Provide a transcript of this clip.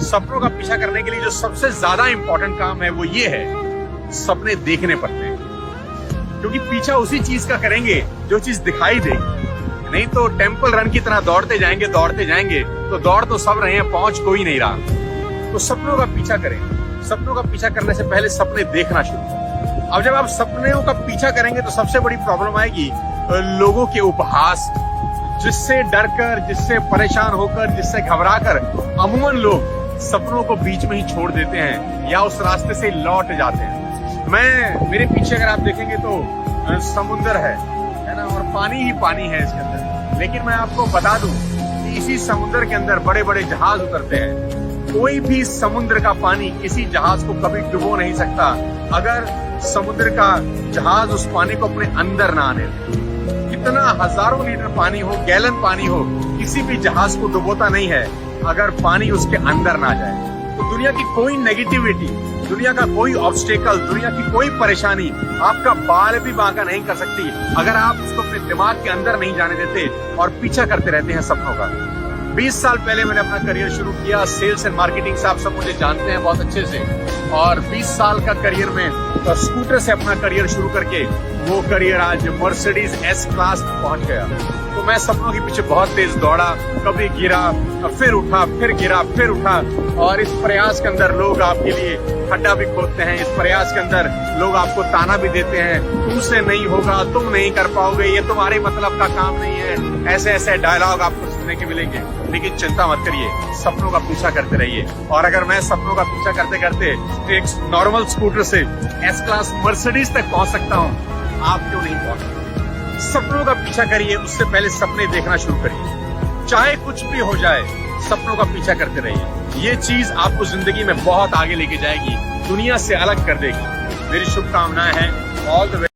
सपनों का पीछा करने के लिए जो सबसे ज्यादा इंपॉर्टेंट काम है वो ये है, सपने देखने पड़ते हैं। क्योंकि पीछा उसी चीज का करेंगे जो चीज दिखाई देगी। नहीं तो टेम्पल रन की तरह दौड़ते जाएंगे तो दौड़ तो सब रहे हैं, पहुंच कोई नहीं रहा। तो सपनों का पीछा करें। सपनों का पीछा करने से पहले सपने देखना शुरू करें। अब जब आप सपनों का पीछा करेंगे तो सबसे बड़ी प्रॉब्लम आएगी लोगों के उपहास, जिससे डरकर, जिससे परेशान होकर, जिससे घबराकर अमूमन लोग सपनों को बीच में ही छोड़ देते हैं या उस रास्ते से लौट जाते हैं। मेरे पीछे अगर आप देखेंगे तो समुद्र है ना, और पानी ही पानी है इसके अंदर। लेकिन मैं आपको बता दूं कि इसी समुद्र के अंदर बड़े बड़े जहाज उतरते हैं। कोई भी समुद्र का पानी किसी जहाज को कभी डुबो नहीं सकता अगर समुद्र का जहाज उस पानी को अपने अंदर ना आने दे। कितना हजारों लीटर पानी हो, गैलन पानी हो, किसी भी जहाज को डुबोता नहीं है अगर पानी उसके अंदर ना जाए। तो दुनिया की कोई नेगेटिविटी, दुनिया का कोई ऑब्स्टेकल, दुनिया की कोई परेशानी आपका बाल भी बांका नहीं कर सकती अगर आप उसको अपने दिमाग के अंदर नहीं जाने देते और पीछा करते रहते हैं सपनों का। 20 साल पहले मैंने अपना करियर शुरू किया सेल्स एंड मार्केटिंग से। आप सब मुझे जानते हैं बहुत अच्छे से। और 20 साल का करियर में स्कूटर से अपना करियर शुरू करके वो करियर आज मर्सिडीज एस क्लास पहुंच गया। तो मैं सपनों के पीछे बहुत तेज दौड़ा, कभी गिरा, फिर उठा, फिर गिरा, फिर उठा। और इस प्रयास के अंदर लोग आपके लिए खड्डा भी खोदते हैं। इस प्रयास के अंदर लोग आपको ताना भी देते हैं, तुमसे नहीं होगा, तुम नहीं कर पाओगे, ये तुम्हारे मतलब का काम नहीं है। ऐसे ऐसे डायलॉग आपको सुनने के मिलेंगे। लेकिन चिंता मत करिए, सपनों का पीछा करते रहिए। और अगर मैं सपनों का पीछा करते करते एक नॉर्मल स्कूटर से एस क्लास मर्सिडीज तक पहुंच सकता हूं, आप क्यों नहीं पहुंच सकते? सपनों का पीछा करिए, उससे पहले सपने देखना शुरू करिए। चाहे कुछ भी हो जाए, सपनों का पीछा करते रहिए। ये चीज आपको जिंदगी में बहुत आगे लेके जाएगी, दुनिया से अलग कर देगी। मेरी शुभकामनाएं हैं। All the